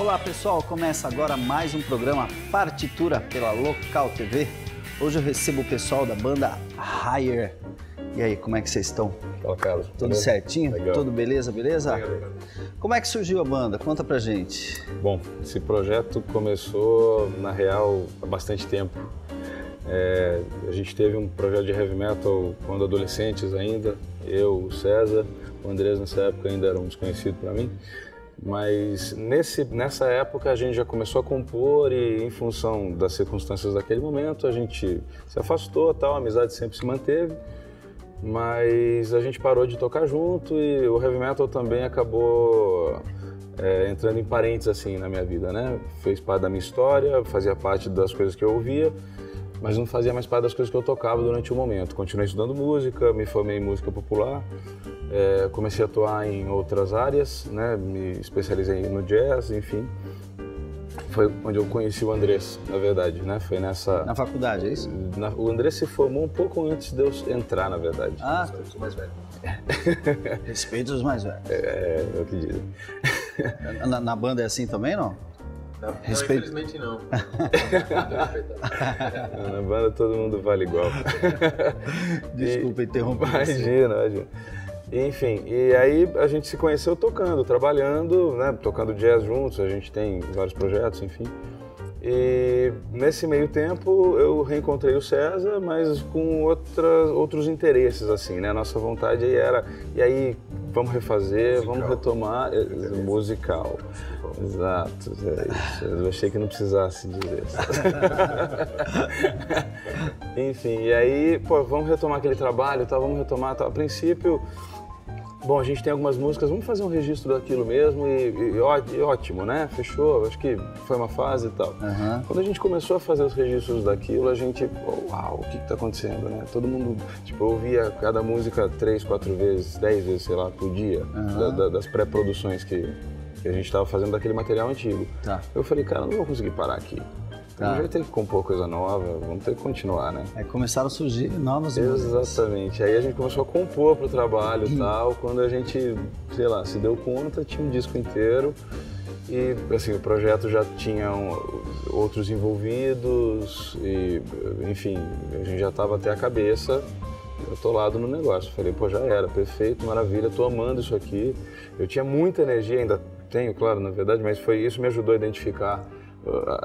Olá pessoal, começa agora mais um programa Partitura pela Local TV. Hoje eu recebo o pessoal da banda Higher. E aí, como é que vocês estão? Fala, Carlos. Tudo certinho? Legal. Tudo beleza? Legal. Como é que surgiu a banda? Conta pra gente. Bom, esse projeto começou, na real, há bastante tempo. A gente teve um projeto de heavy metal quando adolescentes ainda, eu, o César, o Andrés nessa época ainda era um desconhecido para mim. Mas nessa época a gente já começou a compor e em função das circunstâncias daquele momento a gente se afastou, tal, a amizade sempre se manteve, mas a gente parou de tocar junto e o heavy metal também acabou entrando em parênteses assim na minha vida, né? Fez parte da minha história, fazia parte das coisas que eu ouvia, mas não fazia mais parte das coisas que eu tocava durante o momento. Continuei estudando música, me formei em música popular, comecei a atuar em outras áreas, né? Me especializei no jazz, enfim. Foi onde eu conheci o Andrés, na verdade, né? Foi nessa... Na faculdade, é isso? O Andrés se formou um pouco antes de eu entrar, na verdade. Ah, eu sou mais velho. Respeito os mais velhos. É o que dizem. Na banda é assim também, não? Não, infelizmente não. Na banda todo mundo vale igual. Desculpa interromper. Imagina. Enfim, e aí a gente se conheceu tocando, trabalhando, né, tocando jazz juntos, a gente tem vários projetos, enfim. E nesse meio tempo eu reencontrei o César, mas com outros interesses, assim, né? A nossa vontade aí era, e aí, vamos refazer, musical. Vamos retomar, musical. Exato, é isso. Eu achei que não precisasse dizer isso. Enfim, e aí, pô, vamos retomar aquele trabalho, tá? Vamos retomar, tá? A princípio, bom, a gente tem algumas músicas, vamos fazer um registro daquilo mesmo e ótimo, né? Fechou, acho que foi uma fase e tal. Uhum. Quando a gente começou a fazer os registros daquilo, a gente, uau, o que tá acontecendo, né? Todo mundo, tipo, ouvia cada música 3, 4 vezes, 10 vezes, sei lá, por dia, das pré-produções que a gente estava fazendo daquele material antigo. Tá. Eu falei, cara, não vou conseguir parar aqui. A gente vai ter que compor coisa nova, vamos ter que continuar, né? Aí começaram a surgir novas músicas. Exatamente. Aí a gente começou a compor pro trabalho e tal. Quando a gente, sei lá, se deu conta, tinha um disco inteiro. E, assim, o projeto já tinha outros envolvidos e, enfim, a gente já estava até a cabeça atolado no negócio. Falei, pô, já era, perfeito, maravilha, tô amando isso aqui. Eu tinha muita energia, ainda tenho, claro, na verdade, mas isso me ajudou a identificar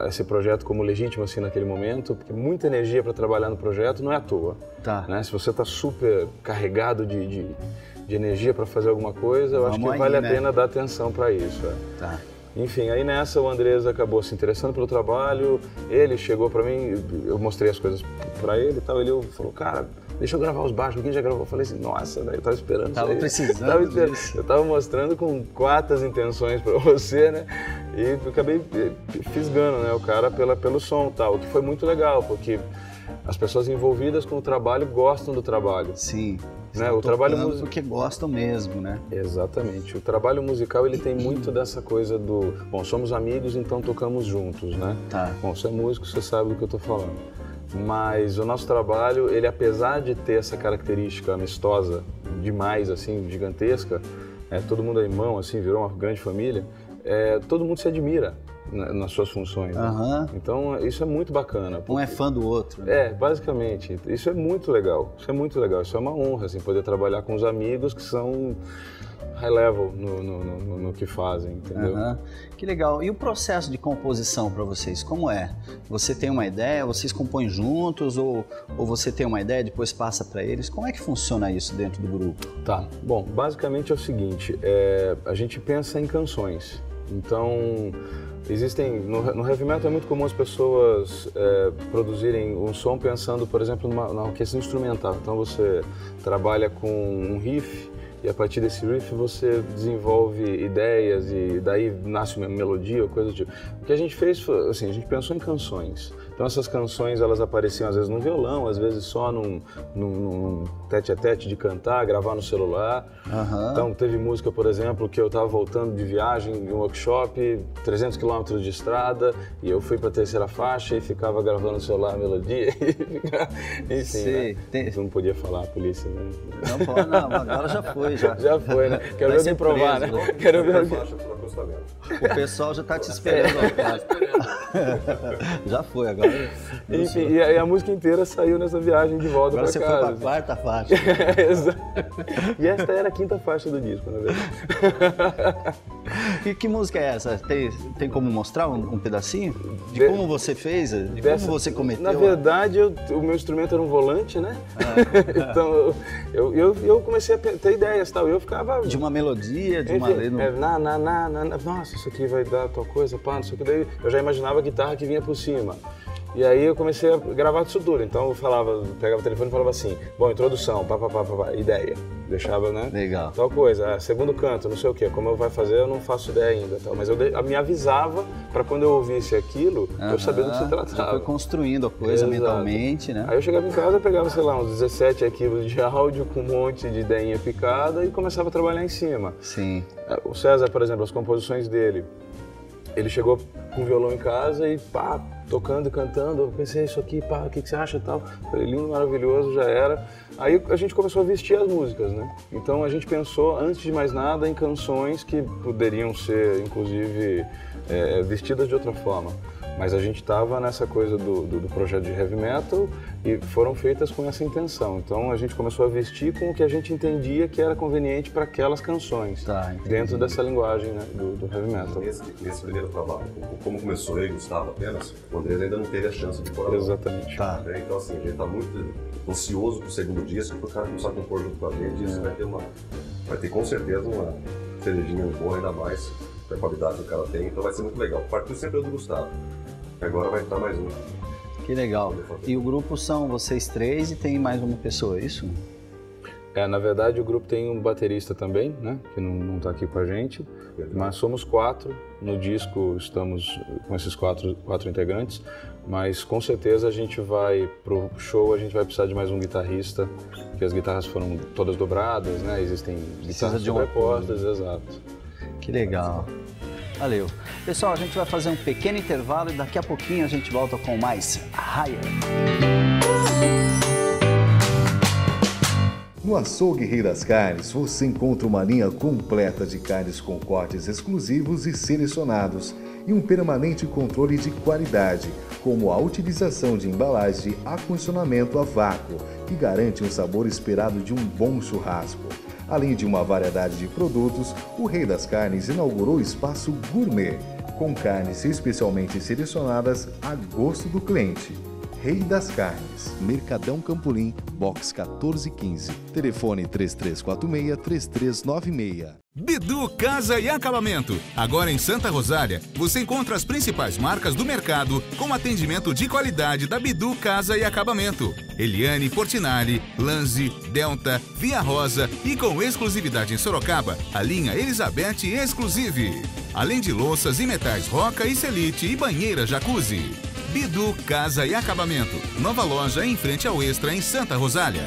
esse projeto como legítimo assim naquele momento, porque muita energia para trabalhar no projeto não é à toa. Tá. Né? Se você está super carregado de energia para fazer alguma coisa, eu acho que vale a pena dar atenção para isso. Tá. Enfim, aí nessa o Andrés acabou se interessando pelo trabalho, ele chegou para mim, eu mostrei as coisas para ele e tal, ele falou, cara, deixa eu gravar os baixos, quem já gravou? Eu falei assim, nossa, eu tava esperando isso aí. Tava precisando disso. Eu tava mostrando com quartas intenções para você, né? E eu acabei fisgando, né, o cara pelo som e tal, o que foi muito legal, porque as pessoas envolvidas com o trabalho gostam do trabalho. Sim. Né? O trabalho musical porque gostam mesmo, né? Exatamente. O trabalho musical ele tem muito dessa coisa do, bom, somos amigos, então tocamos juntos, né? Tá. Bom, você é músico, você sabe do que eu tô falando. Mas o nosso trabalho, ele apesar de ter essa característica amistosa demais, assim, gigantesca, todo mundo é irmão, assim, virou uma grande família, todo mundo se admira nas suas funções. Né? Então isso é muito bacana. Um é fã do outro. Né? Basicamente. Isso é muito legal. Isso é muito legal. Isso é uma honra, assim, poder trabalhar com os amigos que são high level no que fazem, entendeu? Que legal. E o processo de composição para vocês, como é? Você tem uma ideia, vocês compõem juntos ou você tem uma ideia e depois passa para eles? Como é que funciona isso dentro do grupo? Tá. Bom, basicamente é o seguinte, a gente pensa em canções. Então, existem, no heavy metal é muito comum as pessoas produzirem um som pensando, por exemplo, numa questão instrumental. Então você trabalha com um riff e a partir desse riff você desenvolve ideias e daí nasce uma melodia ou coisa do tipo. O que a gente fez foi, assim, a gente pensou em canções. Então essas canções, elas apareciam às vezes no violão, às vezes só num tete-a-tete de cantar, gravar no celular. Então teve música, por exemplo, que eu estava voltando de viagem, de um workshop, 300 km de estrada, e eu fui para a terceira faixa e ficava gravando no celular a melodia. Enfim, né? Não podia falar a polícia, né? Não, agora já foi. Já foi, né? Quero ver alguém provar, né? Quero ver alguém. O pessoal já está te esperando. Já foi, agora. Enfim, e a música inteira saiu nessa viagem de volta para casa. Agora você foi para a quarta faixa. Exato. E esta era a quinta faixa do disco, na verdade. E que música é essa? Tem como mostrar um pedacinho? De como você fez? De como você cometeu? Na verdade, o meu instrumento era um volante, né? Então, eu comecei a ter ideias, tal. Eu ficava... De uma melodia, de uma letra... Nossa, isso aqui vai dar tal coisa, pá, não sei o que. Daí eu já imaginava a guitarra que vinha por cima. E aí eu comecei a gravar isso tudo. Então eu pegava o telefone e falava assim, bom, introdução, ideia. Deixava, né? Legal. Tal coisa, segundo canto, não sei o quê. Como eu vou fazer, eu não faço ideia ainda. Tal. Mas eu me avisava para quando eu ouvisse aquilo, eu sabia do que se tratava. Já foi construindo a coisa mentalmente, né? Aí eu chegava em casa, pegava, sei lá, uns 17 arquivos de áudio com um monte de ideinha picada e começava a trabalhar em cima. Sim. O César, por exemplo, as composições dele, ele chegou com o violão em casa e pá, tocando e cantando, eu pensei, isso aqui, pá, o que você acha e tal? Falei, lindo, maravilhoso, já era. Aí a gente começou a vestir as músicas, né? Então a gente pensou, antes de mais nada, em canções que poderiam ser, inclusive, vestidas de outra forma. Mas a gente estava nessa coisa do projeto de heavy metal e foram feitas com essa intenção. Então a gente começou a vestir com o que a gente entendia que era conveniente para aquelas canções, dentro dessa linguagem, né, do heavy metal. Nesse primeiro trabalho, como começou eu e Gustavo apenas, o Andrés ainda não teve a chance de pôr a mão. Exatamente. Então assim, a gente está muito ansioso pro segundo disco, para o cara começar a compor junto com a gente. Isso vai ter com certeza uma cerejinha boa, ainda mais a qualidade que o cara tem, então vai ser muito legal. Partiu sempre do Gustavo. Agora vai entrar mais um. Que legal. E o grupo são vocês três e tem mais uma pessoa, é isso? Na verdade o grupo tem um baterista também, né, que não está aqui com a gente, mas somos 4. No disco estamos com esses quatro integrantes, mas com certeza a gente vai pro show, a gente vai precisar de mais um guitarrista, porque as guitarras foram todas dobradas, né, existem guitarras sobrepostas, exato. Que legal. Valeu. Pessoal, a gente vai fazer um pequeno intervalo e daqui a pouquinho a gente volta com mais Higher. No Açougue Rei das Carnes, você encontra uma linha completa de carnes com cortes exclusivos e selecionados e um permanente controle de qualidade, como a utilização de embalagem de acondicionamento a vácuo, que garante um sabor esperado de um bom churrasco. Além de uma variedade de produtos, o Rei das Carnes inaugurou o espaço gourmet, com carnes especialmente selecionadas a gosto do cliente. Rei das Carnes, Mercadão Campolim, box 1415, telefone 3346-3396. Bidu Casa e Acabamento. Agora em Santa Rosália, você encontra as principais marcas do mercado com atendimento de qualidade da Bidu Casa e Acabamento. Eliane Portinari, Lanzi, Delta, Via Rosa e com exclusividade em Sorocaba, a linha Elizabeth Exclusive. Além de louças e metais Roca e Celite e banheira Jacuzzi. Bidu Casa e Acabamento. Nova loja em frente ao Extra em Santa Rosália.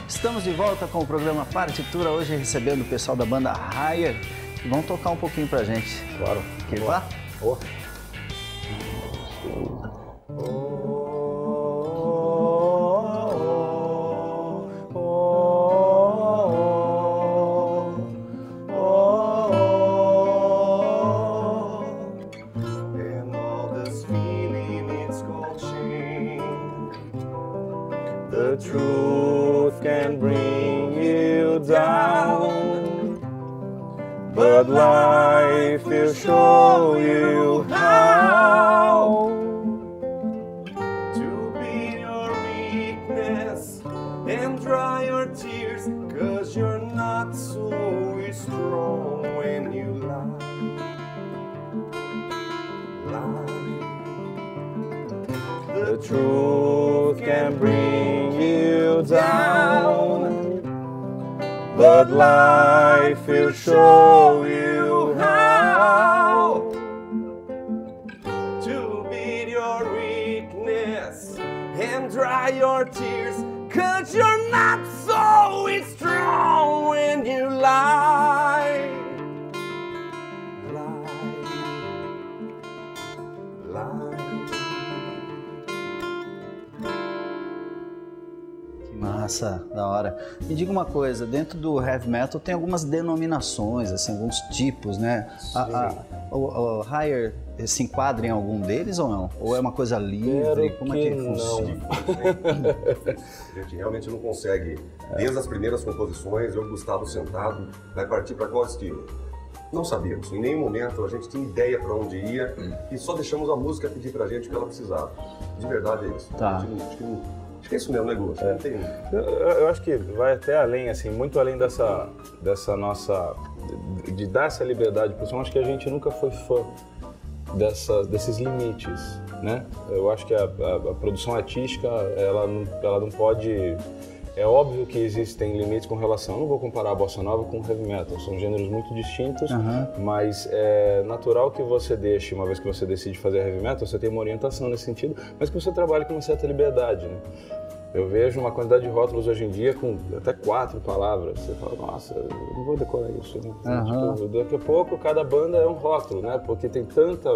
Estamos de volta com o programa Partitura, hoje recebendo o pessoal da banda Higher, que vão tocar um pouquinho pra gente. Claro. Quer ir lá? Oh. The truth can bring you down, but life will show you how to be your weakness and dry your tears, 'cause you're not so strong when you lie. The truth can bring you down, but life will show you how to beat your weakness and dry your tears, 'cause you're not so strong when you lie. Massa, da hora. Me diga uma coisa, dentro do heavy metal tem algumas denominações, assim, alguns tipos, né? O Higher se enquadra em algum deles ou não? Ou é uma coisa livre? Como é que funciona? A gente realmente não consegue, desde as primeiras composições, eu, Gustavo, sentado, vai partir para qual estilo? Não sabíamos, em nenhum momento a gente tinha ideia para onde ia e só deixamos a música pedir pra gente o que ela precisava. De verdade é isso. Tá. Acho que é isso mesmo o negócio. Não tem... eu acho que vai até além, assim, muito além dessa nossa... de dar essa liberdade pro som. Acho que a gente nunca foi fã desses limites, né? Eu acho que a produção artística, ela não pode... É óbvio que existem limites com relação... Eu não vou comparar a bossa nova com o heavy metal. São gêneros muito distintos, mas é natural que você deixe, uma vez que você decide fazer heavy metal, você tem uma orientação nesse sentido, mas que você trabalhe com uma certa liberdade, né? Eu vejo uma quantidade de rótulos hoje em dia com até 4 palavras. Você fala, nossa, eu não vou decorar isso, né? Tipo, daqui a pouco cada banda é um rótulo, né? Porque tem tanta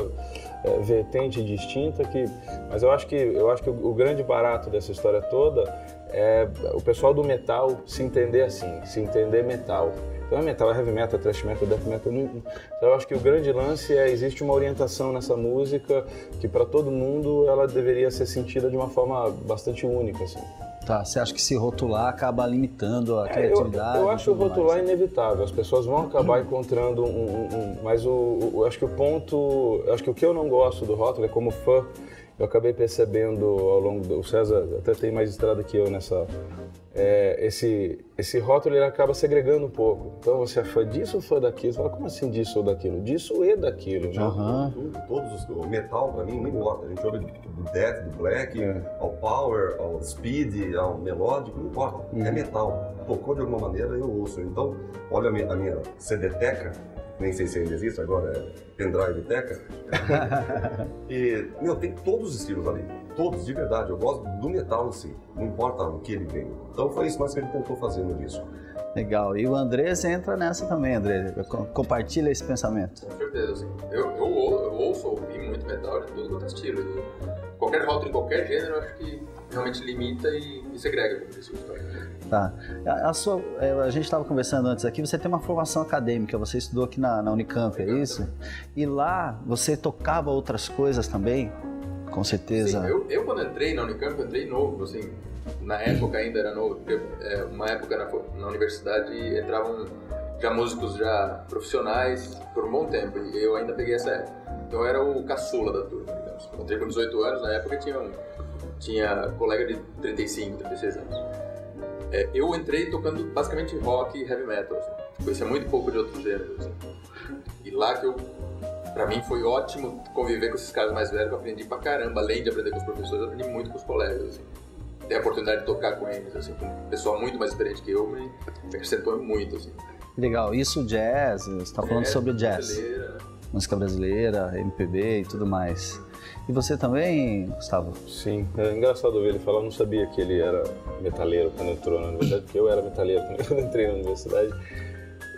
vertente distinta que... Mas eu acho que o grande barato dessa história toda é o pessoal do metal se entender assim, se entender metal. Então é metal, é heavy metal, é thrash metal, death metal. Então eu acho que o grande lance existe uma orientação nessa música que para todo mundo ela deveria ser sentida de uma forma bastante única, assim. Tá, você acha que se rotular acaba limitando a criatividade? Eu acho rotular inevitável, as pessoas vão acabar encontrando mas eu acho que o ponto, acho que o que eu não gosto do rótulo é como fã, eu acabei percebendo ao longo do... O César até tem mais estrada que eu nessa... Esse rótulo ele acaba segregando um pouco. Então você é fã disso ou fã daquilo? Você fala, como assim disso ou daquilo? Disso e daquilo. Né? O metal, pra mim, não importa. A gente ouve do death, do black, ao power, ao speed, ao melódico, não importa. É metal. Tocou de alguma maneira, eu ouço. Então, olha a minha CD-teca, nem sei se ainda existe, agora é pendrive-teca. E, tem todos os estilos ali. Todos, de verdade. Eu gosto do metal em si. Não importa o que ele vem. Então foi isso mais que ele tentou fazer no disco. Legal. E o Andrés entra nessa também, Andrés. Compartilha esse pensamento. Com certeza, sim. Eu ouvi muito metal de tudo quanto é estilo. Qualquer rótulo em qualquer gênero, eu acho que realmente limita e segrega, como disse o Gustavo. Tá. A gente estava conversando antes aqui, você tem uma formação acadêmica, você estudou aqui na Unicamp, é isso? E lá você tocava outras coisas também? Com certeza. Sim, eu quando entrei na Unicamp, eu entrei novo, assim, na época ainda era novo, porque uma época na universidade entravam já músicos já profissionais por um bom tempo, e eu ainda peguei essa época. Então eu era o caçula da turma, digamos. Eu entrei com 18 anos, na época tinha colega de 35, 36 anos. Eu entrei tocando basicamente rock e heavy metal, assim. Conhecia muito pouco de outros gêneros, assim. E lá pra mim foi ótimo conviver com esses caras mais velhos, que eu aprendi pra caramba. Além de aprender com os professores, eu aprendi muito com os colegas, assim. Ter a oportunidade de tocar com eles, assim, com um pessoal muito mais experiente que eu, me acrescentou muito, assim. Legal. Isso, jazz, você está falando sobre jazz. Brasileira. Música brasileira, MPB e tudo mais. E você também, Gustavo? Sim, é engraçado ouvir ele falar, eu não sabia que ele era metaleiro quando entrou na universidade, porque eu era metaleiro quando entrei na universidade.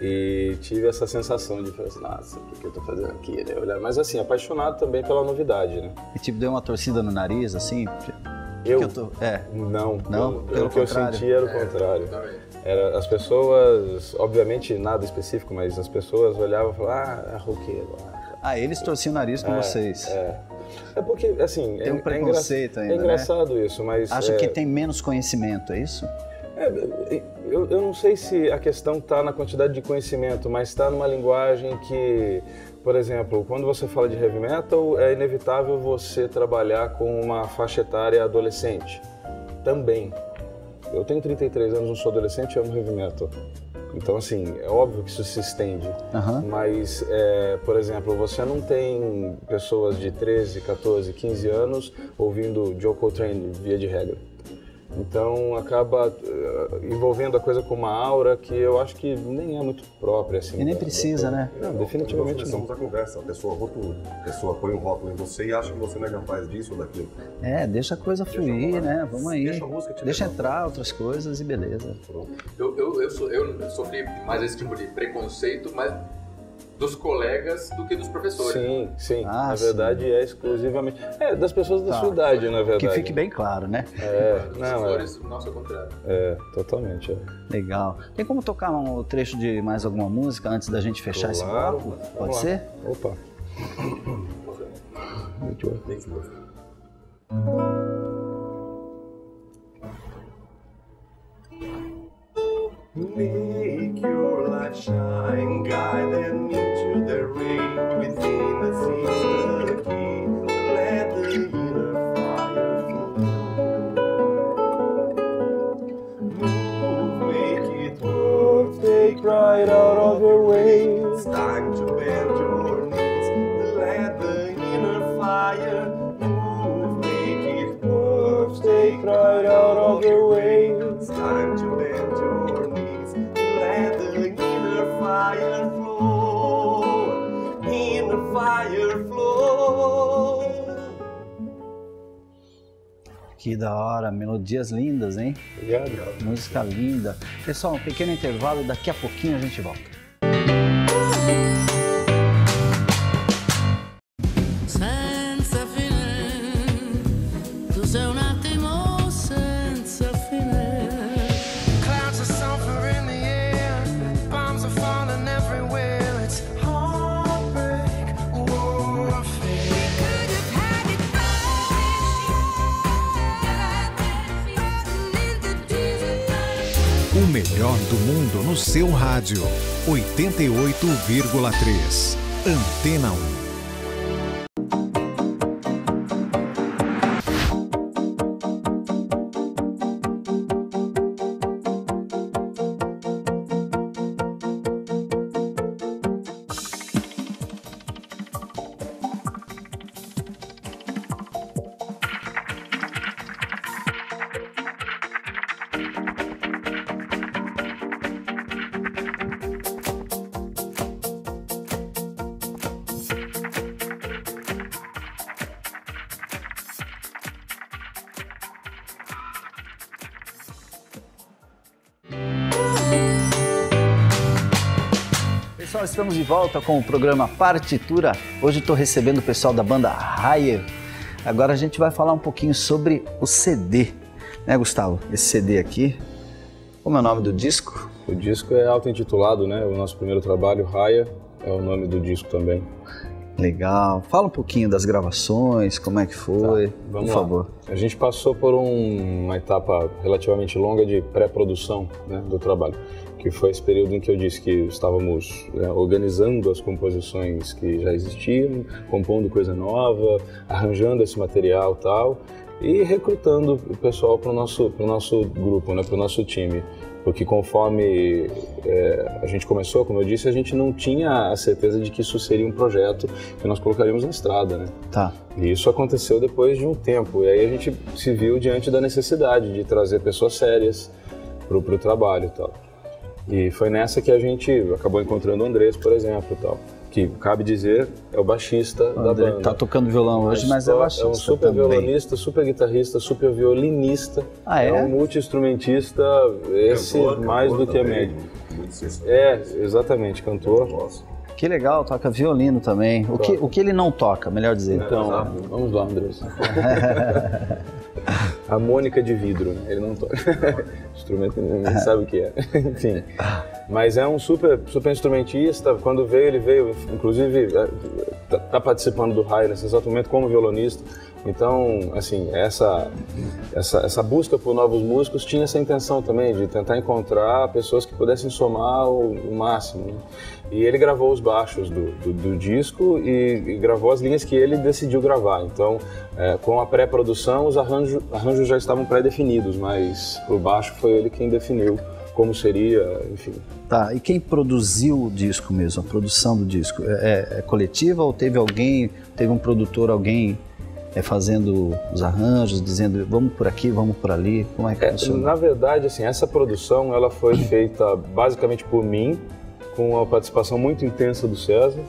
E tive essa sensação de falar assim, nossa, o que eu tô fazendo aqui? Mas assim, apaixonado também pela novidade, né? E tipo, deu uma torcida no nariz, assim? Não, pelo que eu senti era o contrário. As pessoas, obviamente nada específico, mas as pessoas olhavam e falavam, é roqueiro. Eles torciam o nariz com vocês. É porque, assim... Tem um preconceito ainda, é engraçado isso, mas... Acha que tem menos conhecimento, é isso? Eu não sei se a questão está na quantidade de conhecimento, mas está numa linguagem que... Por exemplo, quando você fala de heavy metal, é inevitável você trabalhar com uma faixa etária adolescente. Também. Eu tenho 33 anos, não sou adolescente e amo heavy metal. Então, assim, é óbvio que isso se estende. Mas, por exemplo, você não tem pessoas de 13, 14, 15 anos ouvindo Joe Coltrane via de regra. Então acaba envolvendo a coisa com uma aura que eu acho que nem é muito própria. Assim, e nem precisa, né? Não, definitivamente nós não. começamos a conversa, a pessoa rotula, a pessoa põe um rótulo em você e acha que você não é capaz disso ou daquilo. Deixa a coisa fluir, né? Vamos aí. Deixa a música te Deixa levar. entrar outras coisas e beleza. Eu sofri mais esse tipo de preconceito, mas dos colegas do que dos professores. Sim. Ah, na verdade é exclusivamente... das pessoas da sua idade, na verdade. Que fique bem claro, né? Dos professores, nossa, ao contrário. Totalmente. Legal. Tem como tocar um trecho de mais alguma música antes da gente fechar esse bloco? Pode ser? Opa. Make your light shine, guide them into the rain within a sister key. Let the inner fire flow. Move, make it work, take right out of your way. It's time to bend your knees. Let the inner fire move, make it work, take right out of your way. It's time to bend your knees. Let the inner fire flow, inner fire flow. Que da hora, melodias lindas, hein? Obrigado. Música linda. Pessoal, um pequeno intervalo e daqui a pouquinho a gente volta. Senza fine, tu sei un attimo senza fine. Clouds are sulfur in the air, bombs are falling everywhere. It's heartbreak, warfare. We could have had it all. O melhor do mundo no seu rádio. 88,3. Antena 1. Pessoal, estamos de volta com o programa Partitura. Hoje estou recebendo o pessoal da banda Higher. Agora a gente vai falar um pouquinho sobre o CD, né, Gustavo? Esse CD aqui, como é o nome do disco? O disco é auto-intitulado, né? O nosso primeiro trabalho, Higher, é o nome do disco também. Legal. Fala um pouquinho das gravações, como é que foi, Vamos por lá. favor. A gente passou por uma etapa relativamente longa de pré-produção, né, do trabalho, que foi esse período em que eu disse que estávamos organizando as composições que já existiam, compondo coisa nova, arranjando esse material e tal, e recrutando o pessoal para o nosso grupo, né, para o nosso time. Porque conforme a gente começou, como eu disse, a gente não tinha a certeza de que isso seria um projeto que nós colocaríamos na estrada, né? Tá. E isso aconteceu depois de um tempo. E aí a gente se viu diante da necessidade de trazer pessoas sérias para o trabalho e tal. E foi nessa que a gente acabou encontrando o Andrés, por exemplo, e tal. Que, cabe dizer, é o baixista da André banda. tá tocando violão hoje, mas é baixista É um super também. violonista, super guitarrista, super violinista. Ah, é? É um multi-instrumentista, esse mais do que a média. Exatamente, cantor. Nossa. Que legal, toca violino também. O que ele não toca, melhor dizer. Então, vamos lá, Andrés. Harmônica de vidro, né? Ele não toca. Instrumento, ninguém sabe o que é. Enfim. Mas é um super instrumentista. Quando veio, ele veio, inclusive, tá participando do Higher nesse exato momento como violonista. Então, assim, essa busca por novos músicos tinha essa intenção também, de tentar encontrar pessoas que pudessem somar o máximo, né? E ele gravou os baixos do disco e gravou as linhas que ele decidiu gravar. Então, com a pré-produção, os arranjos já estavam pré-definidos, mas o baixo foi ele quem definiu como seria, enfim. Tá, e quem produziu o disco mesmo, a produção do disco? É coletiva ou teve um produtor, alguém fazendo os arranjos, dizendo vamos por aqui, vamos por ali? Como é que funciona? Na verdade, assim, essa produção ela foi feita basicamente por mim, com uma participação muito intensa do César,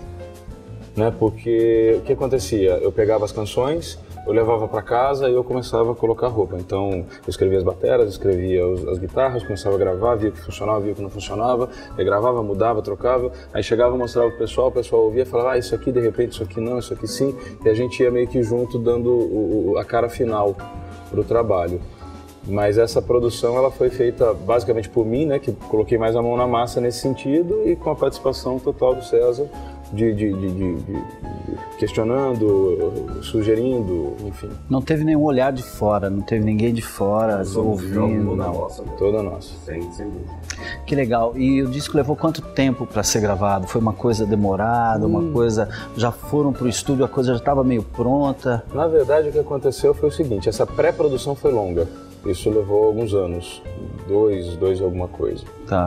né? Porque o que acontecia? Eu pegava as canções, eu levava para casa e eu começava a colocar roupa. Então, eu escrevia as bateras, escrevia as guitarras, começava a gravar, via que funcionava, via que não funcionava, eu gravava, mudava, trocava, aí chegava, mostrava pro pessoal, o pessoal ouvia e falava, isso aqui de repente, isso aqui não, isso aqui sim, e a gente ia meio que junto dando a cara final pro trabalho. Mas essa produção ela foi feita basicamente por mim, né, que coloquei mais a mão na massa nesse sentido e com a participação total do César, questionando, sugerindo, enfim. Não teve nenhum olhar de fora, não teve ninguém de fora ouvindo, não. Toda nossa. Sem dúvida. Que legal. E o disco levou quanto tempo para ser gravado? Foi uma coisa demorada, uma coisa... Já foram pro estúdio, a coisa já estava meio pronta? Na verdade, o que aconteceu foi o seguinte, essa pré-produção foi longa. Isso levou alguns anos, dois alguma coisa,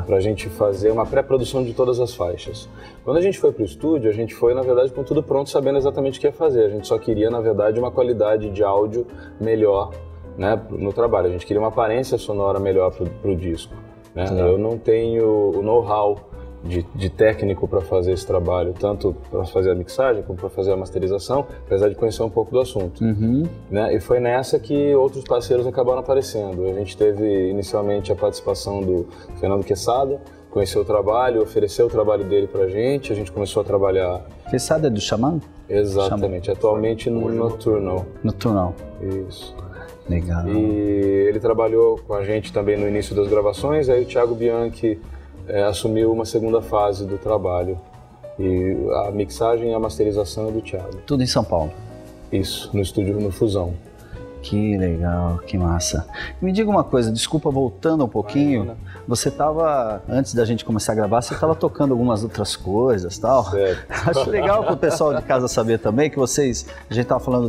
pra gente fazer uma pré-produção de todas as faixas. Quando a gente foi pro estúdio, a gente foi, na verdade, com tudo pronto, sabendo exatamente o que ia fazer. A gente só queria, na verdade, uma qualidade de áudio melhor, né, no trabalho. A gente queria uma aparência sonora melhor pro disco, né? Eu não tenho o know-how de técnico para fazer esse trabalho, tanto para fazer a mixagem como para fazer a masterização, apesar de conhecer um pouco do assunto. Né? E foi nessa que outros parceiros acabaram aparecendo. A gente teve inicialmente a participação do Fernando Quesada, conheceu o trabalho, ofereceu o trabalho dele pra gente, a gente começou a trabalhar... Quesada é do Xamã? Exatamente, atualmente no Nocturnal. Nocturnal. Isso. Legal. E ele trabalhou com a gente também no início das gravações, aí o Thiago Bianchi assumiu uma segunda fase do trabalho. E a mixagem e a masterização é do Thiago. Tudo em São Paulo? Isso, no estúdio no Fusão. Que legal, que massa. Me diga uma coisa, desculpa, voltando um pouquinho, você estava, antes da gente começar a gravar, você estava tocando algumas outras coisas e tal. Certo. Acho legal para o pessoal de casa saber também que vocês, a gente estava falando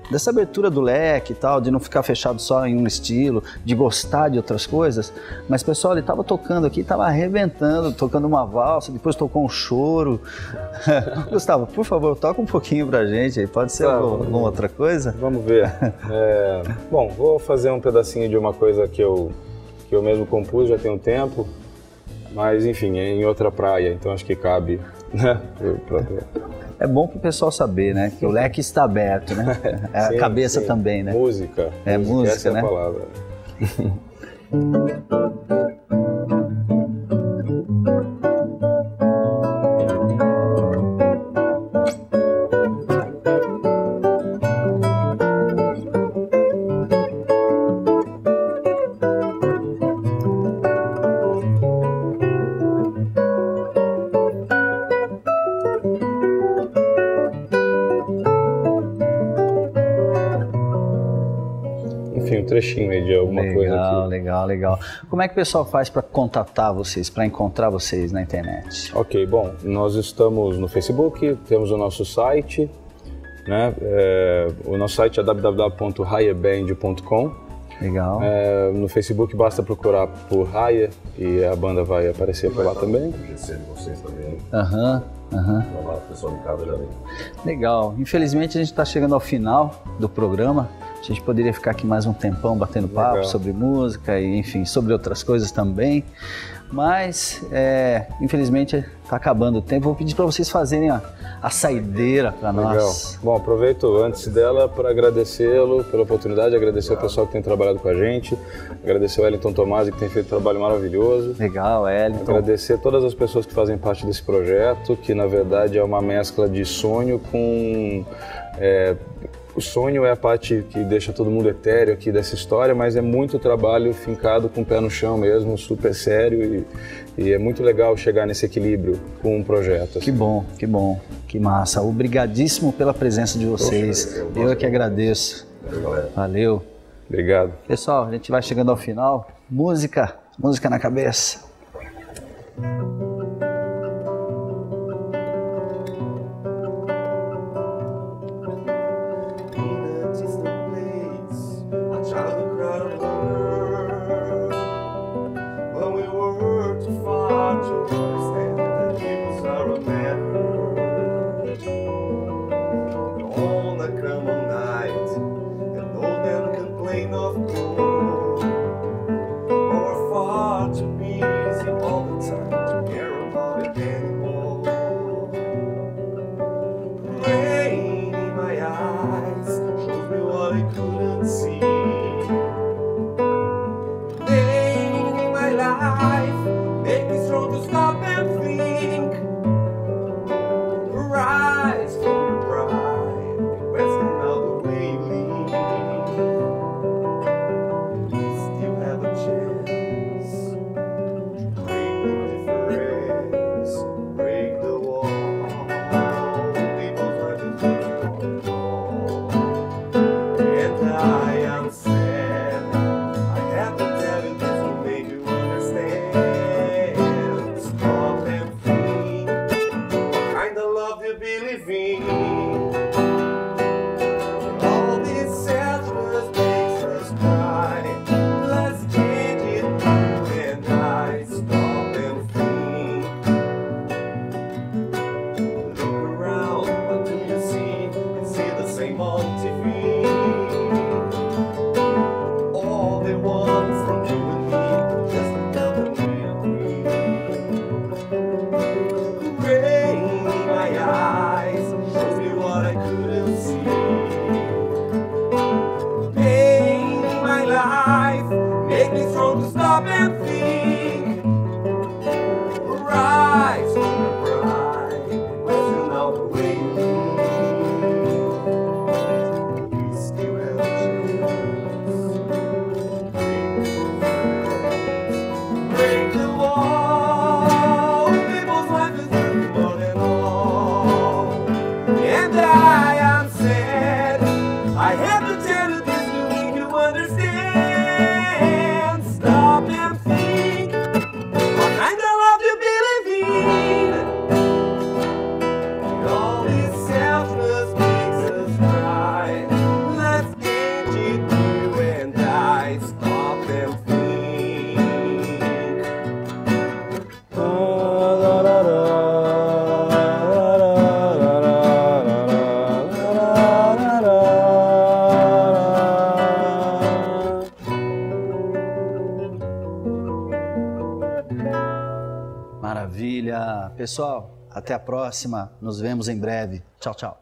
dessa abertura do leque e tal, de não ficar fechado só em um estilo, de gostar de outras coisas, mas pessoal, ele estava tocando aqui, estava arrebentando, tocando uma valsa, depois tocou um choro. Gustavo, por favor, toca um pouquinho pra gente aí, pode ser alguma outra coisa? Vamos ver. Bom, vou fazer um pedacinho de uma coisa que eu mesmo compus já tem um tempo, mas enfim, é em outra praia, então acho que cabe, né? É bom pro pessoal saber, né? Que o leque está aberto, né? A cabeça também, né? Música. Música, essa né? É a palavra. Enfim, um trechinho aí de alguma coisa aqui. Legal. Como é que o pessoal faz para contatar vocês, para encontrar vocês na internet? Ok, bom, nós estamos no Facebook, temos o nosso site, né? O nosso site é www.higherband.com. Legal. No Facebook basta procurar por Higher e a banda vai aparecer por lá também. GC de vocês também. Aham. O pessoal de casa já vem. Legal. Infelizmente a gente está chegando ao final do programa. A gente poderia ficar aqui mais um tempão batendo papo sobre música e, enfim, sobre outras coisas também. Mas, infelizmente, está acabando o tempo. Vou pedir para vocês fazerem a saideira para nós. Bom, aproveito antes dela para agradecê-lo pela oportunidade, agradecer ao pessoal que tem trabalhado com a gente, agradecer ao Wellington Tomasi, que tem feito um trabalho maravilhoso. Legal, Wellington. Agradecer todas as pessoas que fazem parte desse projeto, que na verdade é uma mescla de sonho com... O sonho é a parte que deixa todo mundo etéreo aqui dessa história, mas é muito trabalho fincado com o pé no chão mesmo, super sério e é muito legal chegar nesse equilíbrio com um projeto. Assim. Que bom, que massa. Obrigadíssimo pela presença de vocês. Eu é que agradeço. Valeu. Obrigado. Pessoal, a gente vai chegando ao final. Música na cabeça. On the cama night believe in. All this sadness makes us cry. Let's change it, you and I. Stop and think. Look around, what do you see? You see the same on TV. All they want from you and me, just to tell them we agree. Rain in my eyes, shows me what I couldn't see. Pain in my life, make me strong to stop and think. Rise from the pride, question out the way you live. We still have a chance. Break the wall, people's life is worth more than all. And I am sad, I have to tell you this to make you understand. Stop and think, what kind of love you believe in? All this selfless makes us cry. Let's change it, you and I. Stop and Maravilha. Pessoal, até a próxima. Nos vemos em breve. Tchau, tchau.